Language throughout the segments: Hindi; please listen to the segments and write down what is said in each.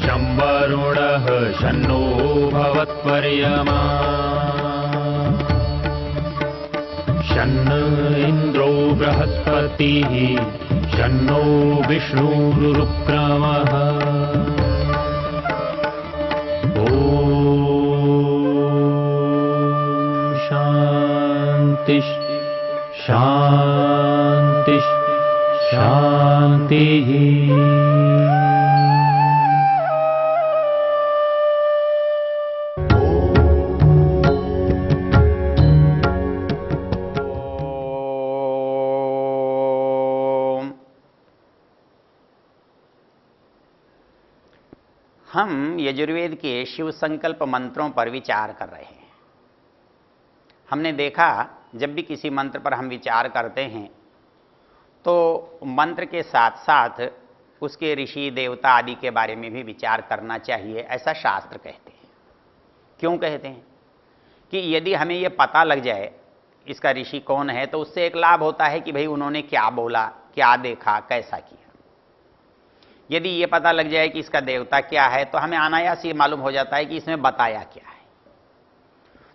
शं वरुणः शन्नो भवत्वर्यमा शन्न इन्द्रो बृहस्पतिः शन्नो विष्णुरुक्रमः ॐ शान्ति शान्ति शान्तिः। हम यजुर्वेद के शिव संकल्प मंत्रों पर विचार कर रहे हैं। हमने देखा जब भी किसी मंत्र पर हम विचार करते हैं तो मंत्र के साथ साथ उसके ऋषि देवता आदि के बारे में भी विचार करना चाहिए, ऐसा शास्त्र कहते हैं। क्यों कहते हैं? कि यदि हमें यह पता लग जाए इसका ऋषि कौन है तो उससे एक लाभ होता है कि भाई उन्होंने क्या बोला, क्या देखा, कैसा किया। यदि ये पता लग जाए कि इसका देवता क्या है तो हमें अनायास ये मालूम हो जाता है कि इसमें बताया क्या है।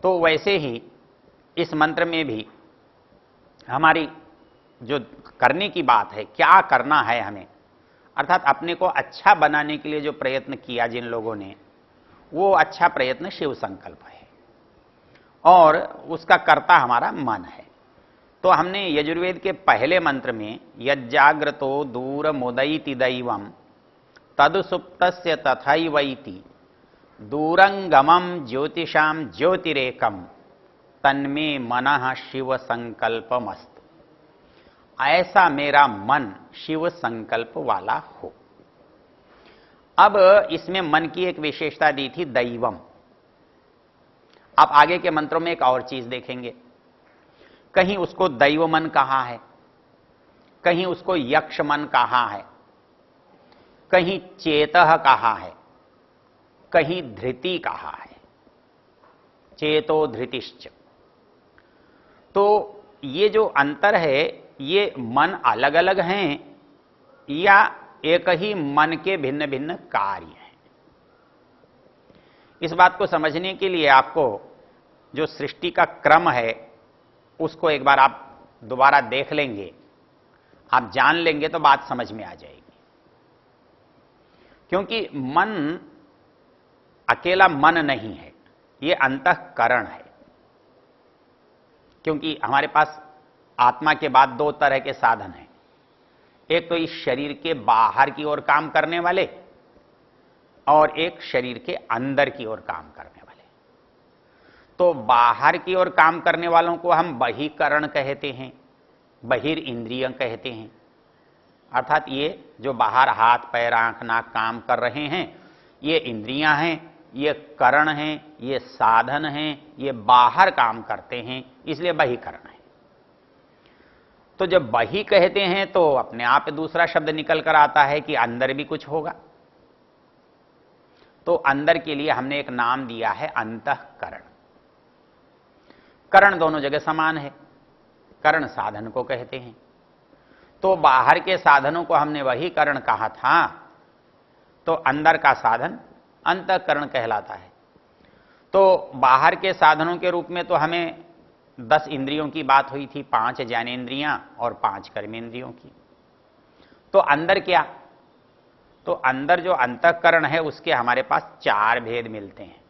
तो वैसे ही इस मंत्र में भी हमारी जो करने की बात है, क्या करना है हमें, अर्थात अपने को अच्छा बनाने के लिए जो प्रयत्न किया जिन लोगों ने, वो अच्छा प्रयत्न शिव संकल्प है और उसका कर्ता हमारा मन है। तो हमने यजुर्वेद के पहले मंत्र में यज्जाग्रतो दूर मुदयति दैवम तदुसुप्तस्य तथैवैति दूरंगमम ज्योतिषाम ज्योतिरेकम तन्मे मनः शिव संकल्पमस्तु। ऐसा मेरा मन शिव संकल्प वाला हो। अब इसमें मन की एक विशेषता दी थी दैवम। आप आगे के मंत्रों में एक और चीज देखेंगे, कहीं उसको दैव मन कहा है, कहीं उसको यक्ष मन कहा है, कहीं चेतः कहा है, कहीं धृति कहा है, चेतो धृतिश्च। तो ये जो अंतर है, ये मन अलग अलग हैं या एक ही मन के भिन्न भिन्न कार्य हैं। इस बात को समझने के लिए आपको जो सृष्टि का क्रम है उसको एक बार आप दोबारा देख लेंगे, आप जान लेंगे तो बात समझ में आ जाएगी। क्योंकि मन अकेला मन नहीं है, ये अंतःकरण है। क्योंकि हमारे पास आत्मा के बाद दो तरह के साधन हैं, एक तो इस शरीर के बाहर की ओर काम करने वाले और एक शरीर के अंदर की ओर काम करने वाले। तो बाहर की ओर काम करने वालों को हम बहिकरण कहते हैं, बहिर इंद्रिय कहते हैं। अर्थात ये जो बाहर हाथ पैर आंख नाक काम कर रहे हैं, ये इंद्रियां हैं, ये करण हैं, ये साधन हैं, ये बाहर काम करते हैं, इसलिए बहिकरण है। तो जब बहि कहते हैं तो अपने आप दूसरा शब्द निकल कर आता है कि अंदर भी कुछ होगा। तो अंदर के लिए हमने एक नाम दिया है अंतःकरण। करण दोनों जगह समान है, करण साधन को कहते हैं। तो बाहर के साधनों को हमने वही करण कहा था, तो अंदर का साधन अंतःकरण कहलाता है। तो बाहर के साधनों के रूप में तो हमें 10 इंद्रियों की बात हुई थी, 5 ज्ञानेंद्रियां और 5 कर्मेंद्रियों की। तो अंदर क्या? तो अंदर जो अंतःकरण है उसके हमारे पास 4 भेद मिलते हैं,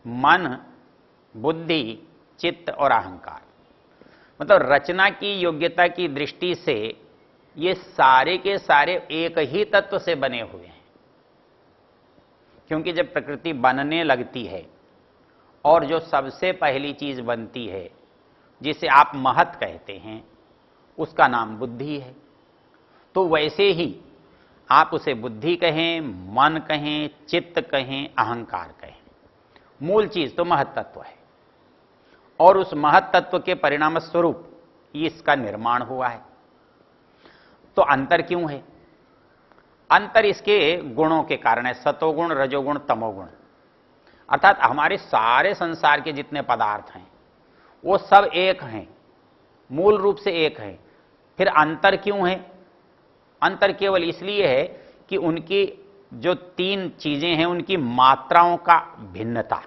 मन, बुद्धि, चित्त और अहंकार। मतलब रचना की योग्यता की दृष्टि से ये सारे के सारे एक ही तत्व से बने हुए हैं। क्योंकि जब प्रकृति बनने लगती है और जो सबसे पहली चीज बनती है जिसे आप महत कहते हैं, उसका नाम बुद्धि है। तो वैसे ही आप उसे बुद्धि कहें, मन कहें, चित्त कहें, अहंकार कहें, मूल चीज तो महत तत्व है। और उस महत तत्व के परिणाम स्वरूप इसका निर्माण हुआ है। तो अंतर क्यों है? अंतर इसके गुणों के कारण है, सतोगुण, रजोगुण, तमोगुण। अर्थात हमारे सारे संसार के जितने पदार्थ हैं वो सब एक हैं, मूल रूप से एक हैं। फिर अंतर क्यों है? अंतर केवल इसलिए है कि उनकी जो तीन चीजें हैं उनकी मात्राओं का भिन्नता।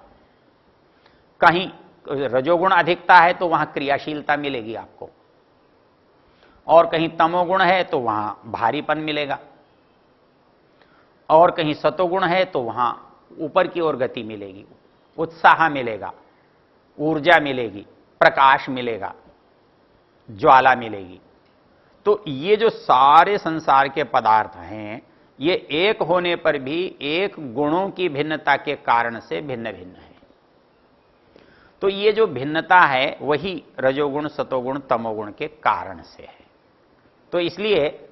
कहीं रजोगुण अधिकता है तो वहां क्रियाशीलता मिलेगी आपको, और कहीं तमोगुण है तो वहां भारीपन मिलेगा, और कहीं सतोगुण है तो वहां ऊपर की ओर गति मिलेगी, उत्साह मिलेगा, ऊर्जा मिलेगी, प्रकाश मिलेगा, ज्वाला मिलेगी। तो ये जो सारे संसार के पदार्थ हैं, ये एक होने पर भी एक गुणों की भिन्नता के कारण से भिन्न भिन्न है। तो ये जो भिन्नता है वही रजोगुण, सतोगुण, तमोगुण के कारण से है। तो इसलिए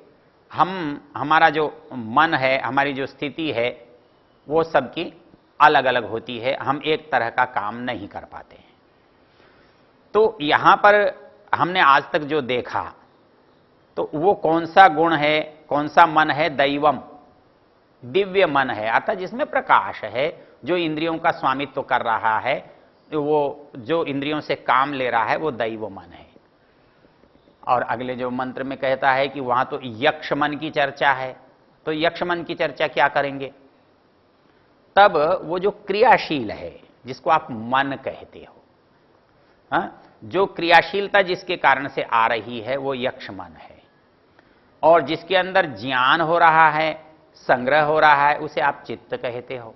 हमारा जो मन है, हमारी जो स्थिति है, वो सबकी अलग अलग होती है। हम एक तरह का काम नहीं कर पाते हैं। तो यहां पर हमने आज तक जो देखा, तो वो कौन सा गुण है, कौन सा मन है? दैवम, दिव्य मन है, अर्थात जिसमें प्रकाश है, जो इंद्रियों का स्वामित्व कर रहा है, वो जो इंद्रियों से काम ले रहा है, वो दैव मन है। और अगले जो मंत्र में कहता है कि वहां तो यक्ष मन की चर्चा है, तो यक्ष मन की चर्चा क्या करेंगे? तब वो जो क्रियाशील है, जिसको आप मन कहते हो, हाँ, जो क्रियाशीलता जिसके कारण से आ रही है, वो यक्ष मन है। और जिसके अंदर ज्ञान हो रहा है, संग्रह हो रहा है, उसे आप चित्त कहते हो।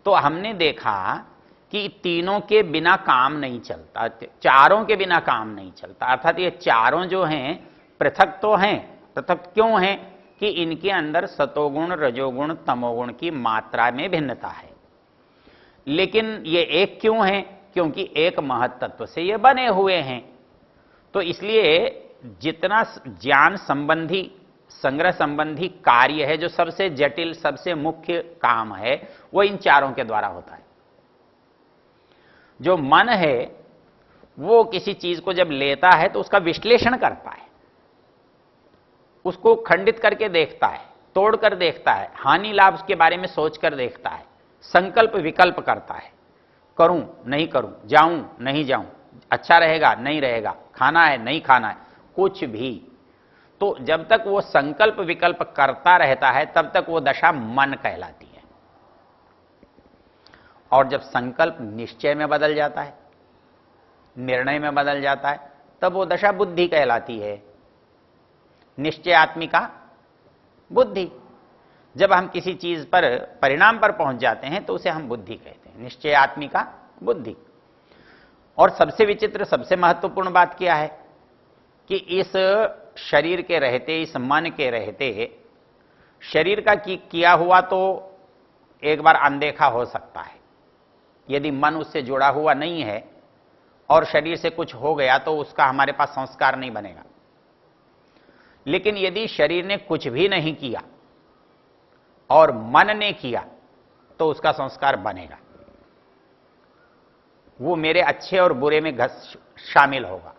तो हमने देखा कि तीनों के बिना काम नहीं चलता, चारों के बिना काम नहीं चलता। अर्थात ये चारों जो हैं पृथक तो हैं। पृथक क्यों हैं? कि इनके अंदर सतोगुण, रजोगुण, तमोगुण की मात्रा में भिन्नता है। लेकिन ये एक क्यों है? क्योंकि एक महत्त्व से ये बने हुए हैं। तो इसलिए जितना ज्ञान संबंधी, संग्रह संबंधी कार्य है, जो सबसे जटिल, सबसे मुख्य काम है, वो इन चारों के द्वारा होता है। जो मन है वो किसी चीज को जब लेता है तो उसका विश्लेषण करता है, उसको खंडित करके देखता है, तोड़कर देखता है, हानि लाभ के बारे में सोचकर देखता है, संकल्प विकल्प करता है, करूं नहीं करूं, जाऊं नहीं जाऊं, अच्छा रहेगा नहीं रहेगा, खाना है नहीं खाना है, कुछ भी। तो जब तक वो संकल्प विकल्प करता रहता है तब तक वो दशा मन कहलाती है। और जब संकल्प निश्चय में बदल जाता है, निर्णय में बदल जाता है, तब वो दशा बुद्धि कहलाती है। निश्चयात्मिका बुद्धि। जब हम किसी चीज पर, परिणाम पर पहुंच जाते हैं तो उसे हम बुद्धि कहते हैं, निश्चयात्मिका बुद्धि। और सबसे विचित्र, सबसे महत्वपूर्ण बात क्या है कि इस शरीर के रहते, इस मन के रहते, शरीर का किया हुआ तो एक बार अनदेखा हो सकता है। यदि मन उससे जुड़ा हुआ नहीं है और शरीर से कुछ हो गया तो उसका हमारे पास संस्कार नहीं बनेगा। लेकिन यदि शरीर ने कुछ भी नहीं किया और मन ने किया तो उसका संस्कार बनेगा। वो मेरे अच्छे और बुरे में शामिल होगा,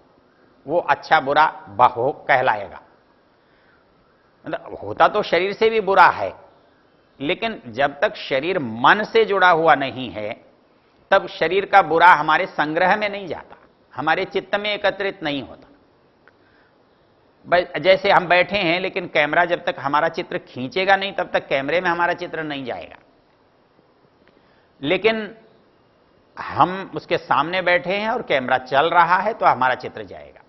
वो अच्छा बुरा बहो कहलाएगा। मतलब होता तो शरीर से भी बुरा है, लेकिन जब तक शरीर मन से जुड़ा हुआ नहीं है तब शरीर का बुरा हमारे संग्रह में नहीं जाता, हमारे चित्त में एकत्रित नहीं होता। जैसे हम बैठे हैं, लेकिन कैमरा जब तक हमारा चित्र खींचेगा नहीं तब तक कैमरे में हमारा चित्र नहीं जाएगा। लेकिन हम उसके सामने बैठे हैं और कैमरा चल रहा है तो हमारा चित्र जाएगा।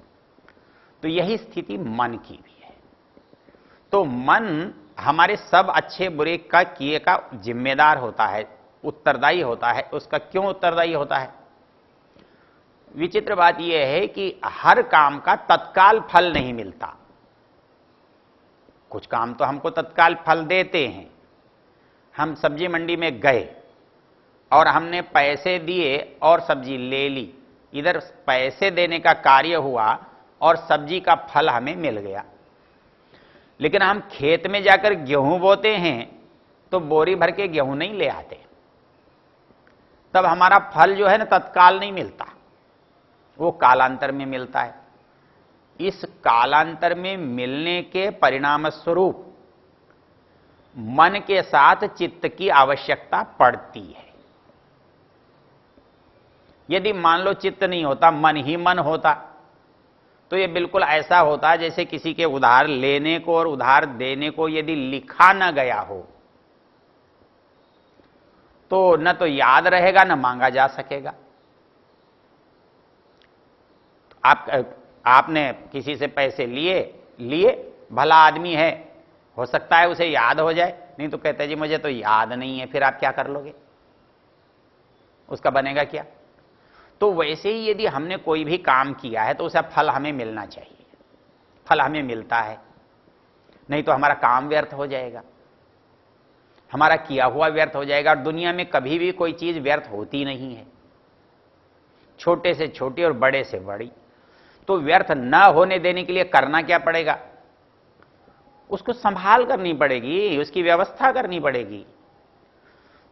तो यही स्थिति मन की भी है। तो मन हमारे सब अच्छे बुरे का किए का जिम्मेदार होता है, उत्तरदायी होता है। उसका क्यों उत्तरदायी होता है? विचित्र बात यह है कि हर काम का तत्काल फल नहीं मिलता। कुछ काम तो हमको तत्काल फल देते हैं। हम सब्जी मंडी में गए और हमने पैसे दिए और सब्जी ले ली, इधर पैसे देने का कार्य हुआ और सब्जी का फल हमें मिल गया। लेकिन हम खेत में जाकर गेहूं बोते हैं तो बोरी भर के गेहूं नहीं ले आते, तब हमारा फल जो है ना तत्काल नहीं मिलता, वो कालांतर में मिलता है। इस कालांतर में मिलने के परिणाम स्वरूप मन के साथ चित्त की आवश्यकता पड़ती है। यदि मान लो चित्त नहीं होता, मन ही मन होता, तो यह बिल्कुल ऐसा होता है जैसे किसी के उधार लेने को और उधार देने को यदि लिखा न गया हो तो न तो याद रहेगा न मांगा जा सकेगा। आपने किसी से पैसे लिए भला आदमी है, हो सकता है उसे याद हो जाए, नहीं तो कहते जी मुझे तो याद नहीं है, फिर आप क्या कर लोगे, उसका बनेगा क्या। तो वैसे ही यदि हमने कोई भी काम किया है तो उसका फल हमें मिलना चाहिए, फल हमें मिलता है, नहीं तो हमारा काम व्यर्थ हो जाएगा, हमारा किया हुआ व्यर्थ हो जाएगा। और दुनिया में कभी भी कोई चीज व्यर्थ होती नहीं है, छोटे से छोटी और बड़े से बड़ी। तो व्यर्थ न होने देने के लिए करना क्या पड़ेगा, उसको संभाल करनी पड़ेगी, उसकी व्यवस्था करनी पड़ेगी।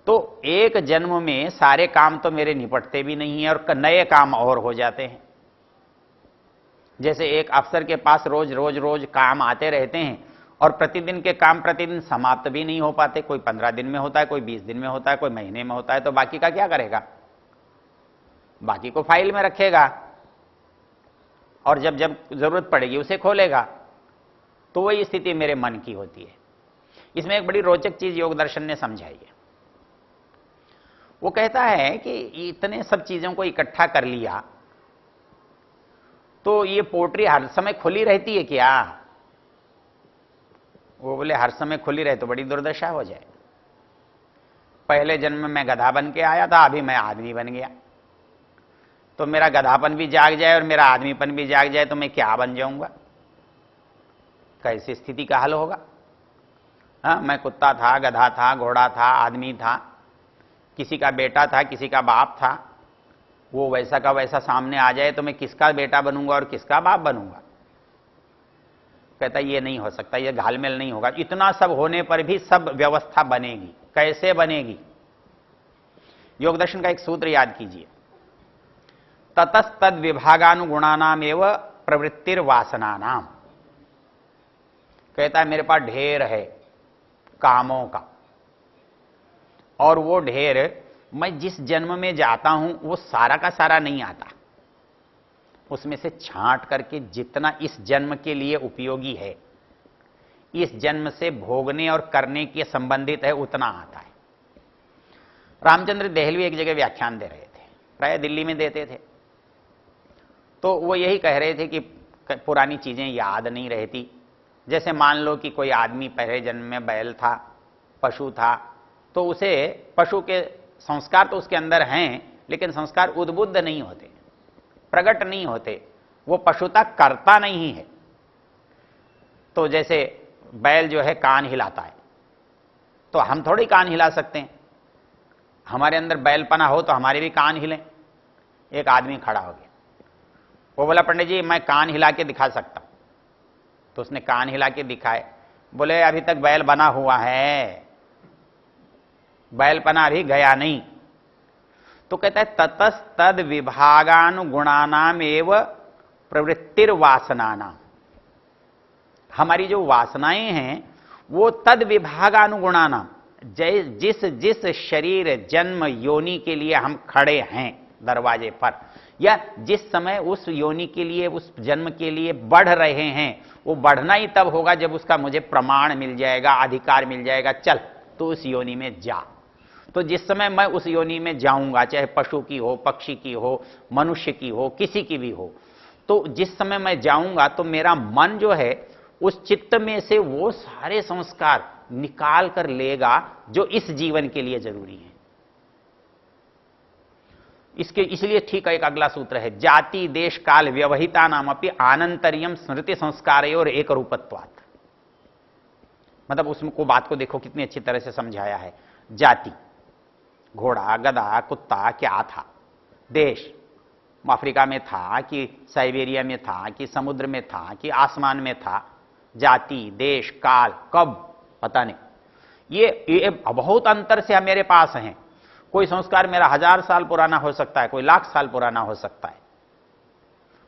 तो एक जन्म में सारे काम तो मेरे निपटते भी नहीं है और नए काम और हो जाते हैं। जैसे एक अफसर के पास रोज रोज रोज काम आते रहते हैं और प्रतिदिन के काम प्रतिदिन समाप्त भी नहीं हो पाते, कोई 15 दिन में होता है, कोई 20 दिन में होता है, कोई महीने में होता है, तो बाकी का क्या करेगा, बाकी को फाइल में रखेगा और जब जब जरूरत पड़ेगी उसे खोलेगा। तो वही स्थिति मेरे मन की होती है। इसमें एक बड़ी रोचक चीज योग दर्शन ने समझाई है। वो कहता है कि इतने सब चीजों को इकट्ठा कर लिया तो ये पोट्री हर समय खुली रहती है क्या। वो बोले हर समय खुली रहे तो बड़ी दुर्दशा हो जाए। पहले जन्म में मैं गधा बन के आया था, अभी मैं आदमी बन गया, तो मेरा गधापन भी जाग जाए और मेरा आदमीपन भी जाग जाए तो मैं क्या बन जाऊंगा, कैसी स्थिति का हल होगा। हाँ, मैं कुत्ता था, गधा था, घोड़ा था, आदमी था, किसी का बेटा था, किसी का बाप था, वो वैसा का वैसा सामने आ जाए तो मैं किसका बेटा बनूंगा और किसका बाप बनूंगा। कहता ये नहीं हो सकता, ये घालमेल नहीं होगा। इतना सब होने पर भी सब व्यवस्था बनेगी, कैसे बनेगी। योग दर्शन का एक सूत्र याद कीजिए, ततस्तद विभागानुगुणानाम एवं प्रवृत्तिर वासनानाम। कहता है मेरे पास ढेर है कामों का, और वो ढेर मैं जिस जन्म में जाता हूं वो सारा का सारा नहीं आता, उसमें से छांट करके जितना इस जन्म के लिए उपयोगी है, इस जन्म से भोगने और करने के संबंधित है, उतना आता है। रामचंद्र देहलवी एक जगह व्याख्यान दे रहे थे, प्राय दिल्ली में देते थे, तो वो यही कह रहे थे कि पुरानी चीजें याद नहीं रहती। जैसे मान लो कि कोई आदमी पहले जन्म में बैल था, पशु था, तो उसे पशु के संस्कार तो उसके अंदर हैं, लेकिन संस्कार उद्बुद्ध नहीं होते, प्रकट नहीं होते, वो पशुता करता नहीं है। तो जैसे बैल जो है कान हिलाता है, तो हम थोड़ी कान हिला सकते हैं, हमारे अंदर बैलपना हो तो हमारे भी कान हिलें। एक आदमी खड़ा हो गया, वो बोला पंडित जी मैं कान हिला के दिखा सकता, तो उसने कान हिला के दिखाए। बोले अभी तक बैल बना हुआ है, बैलपना अभी गया नहीं। तो कहता है ततस्तद विभागानुगुणानाम एव प्रवृत्तिर वासनानाम। हमारी जो वासनाएं हैं वो तद विभागानुगुणानाम, जिस जिस शरीर जन्म योनि के लिए हम खड़े हैं दरवाजे पर, या जिस समय उस योनि के लिए उस जन्म के लिए बढ़ रहे हैं, वो बढ़ना ही तब होगा जब उसका मुझे प्रमाण मिल जाएगा, अधिकार मिल जाएगा, चल तो उस योनि में जा। तो जिस समय मैं उस योनि में जाऊंगा, चाहे पशु की हो, पक्षी की हो, मनुष्य की हो, किसी की भी हो, तो जिस समय मैं जाऊंगा तो मेरा मन जो है उस चित्त में से वो सारे संस्कार निकाल कर लेगा जो इस जीवन के लिए जरूरी है। इसलिए ठीक है, एक अगला सूत्र है, जाति देश काल व्यवहिता नाम अपनी आनंतरियम स्मृति संस्कार और एक रूपत्वात्। मतलब उसको बात को देखो कितनी अच्छी तरह से समझाया है। जाति घोड़ा, गधा, कुत्ता क्या था, देश अफ्रीका में था कि साइबेरिया में था कि समुद्र में था कि आसमान में था, जाति देश काल कब पता नहीं, ये बहुत अंतर से मेरे पास हैं। कोई संस्कार मेरा 1000 साल पुराना हो सकता है, कोई लाख साल पुराना हो सकता है,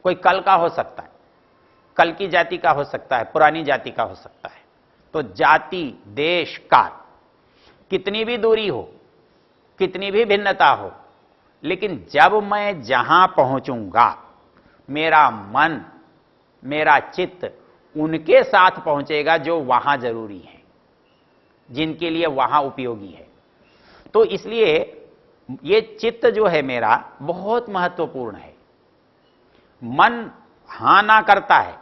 कोई कल का हो सकता है, कल की जाति का हो सकता है, पुरानी जाति का हो सकता है। तो जाति देश काल कितनी भी दूरी हो, कितनी भी भिन्नता हो, लेकिन जब मैं जहां पहुंचूंगा मेरा मन मेरा चित्त उनके साथ पहुंचेगा जो वहां जरूरी है, जिनके लिए वहां उपयोगी है। तो इसलिए ये चित्त जो है मेरा बहुत महत्वपूर्ण है। मन हां ना करता है,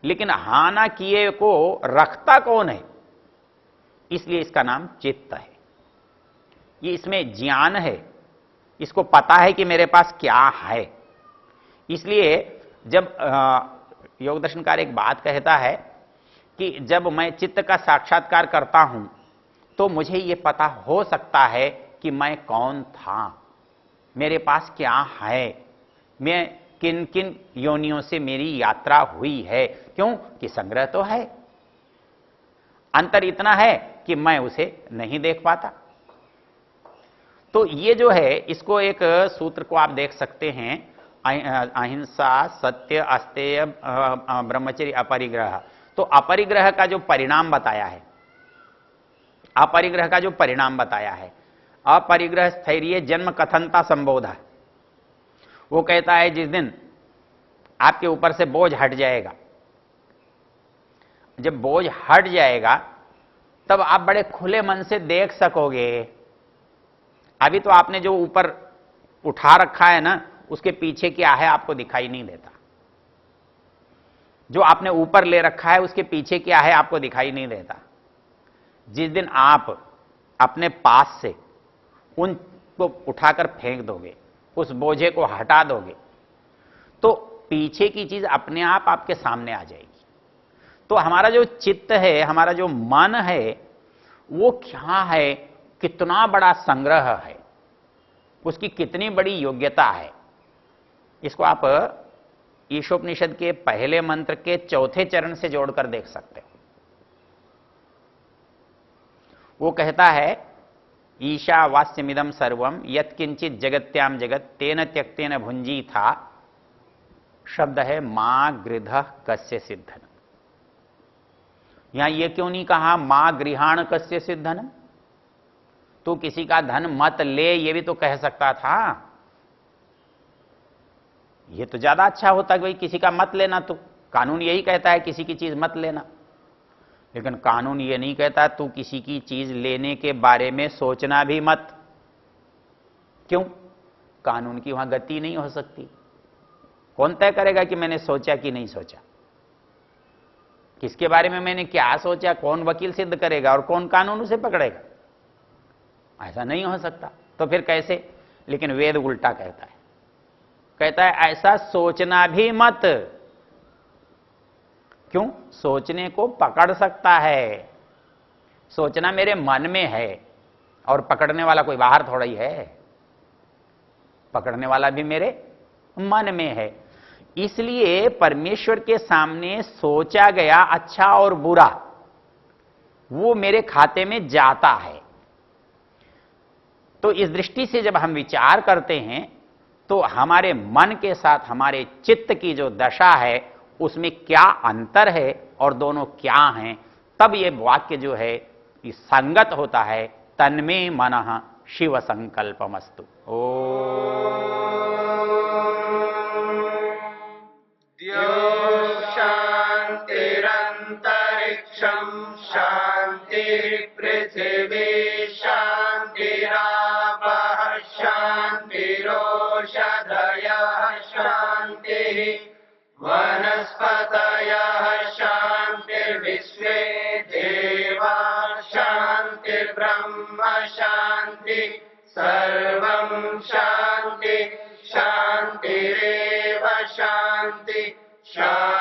लेकिन हां ना किए को रखता कौन है? इसलिए इसका नाम चित्त है। ये इसमें ज्ञान है, इसको पता है कि मेरे पास क्या है। इसलिए जब योग दर्शनकार एक बात कहता है कि जब मैं चित्त का साक्षात्कार करता हूं तो मुझे यह पता हो सकता है कि मैं कौन था, मेरे पास क्या है, मैं किन किन योनियों से मेरी यात्रा हुई है। क्यों कि संग्रह तो है, अंतर इतना है कि मैं उसे नहीं देख पाता। तो ये जो है, इसको एक सूत्र को आप देख सकते हैं, अहिंसा, सत्य, अस्तेय, ब्रह्मचर्य, अपरिग्रह। तो अपरिग्रह का जो परिणाम बताया है, अपरिग्रह का जो परिणाम बताया है, अपरिग्रह स्थैर्य जन्म कथनता संबोध, वो कहता है जिस दिन आपके ऊपर से बोझ हट जाएगा, जब बोझ हट जाएगा तब आप बड़े खुले मन से देख सकोगे। अभी तो आपने जो ऊपर उठा रखा है ना, उसके पीछे क्या है आपको दिखाई नहीं देता। जो आपने ऊपर ले रखा है उसके पीछे क्या है आपको दिखाई नहीं देता। जिस दिन आप अपने पास से उनको उठाकर फेंक दोगे, उस बोझे को हटा दोगे, तो पीछे की चीज अपने आप आपके सामने आ जाएगी। तो हमारा जो चित्त है, हमारा जो मन है, वो क्या है, कितना बड़ा संग्रह है, उसकी कितनी बड़ी योग्यता है। इसको आप ईशोपनिषद के पहले मंत्र के चौथे चरण से जोड़कर देख सकते हो। वो कहता है ईशावास्यमिदं सर्वम यत्किंचित जगत्याम जगत तेन त्यक्तेन भुंजी था। शब्द है मां गृध कस्य सिद्धन। यहां ये क्यों नहीं कहा मां गृहाण कस्य सिद्धन? तू किसी का धन मत ले, ये भी तो कह सकता था। ये तो ज्यादा अच्छा होता कि भाई किसी का मत लेना। तो कानून यही कहता है किसी की चीज मत लेना, लेकिन कानून ये नहीं कहता तू किसी की चीज लेने के बारे में सोचना भी मत। क्यों? कानून की वहां गति नहीं हो सकती। कौन तय करेगा कि मैंने सोचा कि नहीं सोचा? किसके बारे में मैंने क्या सोचा, कौन वकील सिद्ध करेगा और कौन कानून उसे पकड़ेगा? ऐसा नहीं हो सकता। तो फिर कैसे? लेकिन वेद उल्टा कहता है, कहता है ऐसा सोचना भी मत। क्यों? सोचने को पकड़ सकता है। सोचना मेरे मन में है और पकड़ने वाला कोई बाहर थोड़ा ही है, पकड़ने वाला भी मेरे मन में है। इसलिए परमेश्वर के सामने सोचा गया अच्छा और बुरा वो मेरे खाते में जाता है। तो इस दृष्टि से जब हम विचार करते हैं तो हमारे मन के साथ हमारे चित्त की जो दशा है उसमें क्या अंतर है और दोनों क्या हैं, तब ये वाक्य जो है इस संगत होता है। तन्मे मनः शिव संकल्पमस्तु। शांतिरंतरिक्षं शांति पृथिवी शांतिरापः शांतिरोषधयः शांतिः वनस्पतयः शांतिर्विश्वे देवा शांतिर्ब्रह्म शांति सर्वं शांति शांतिरेव शांति शांति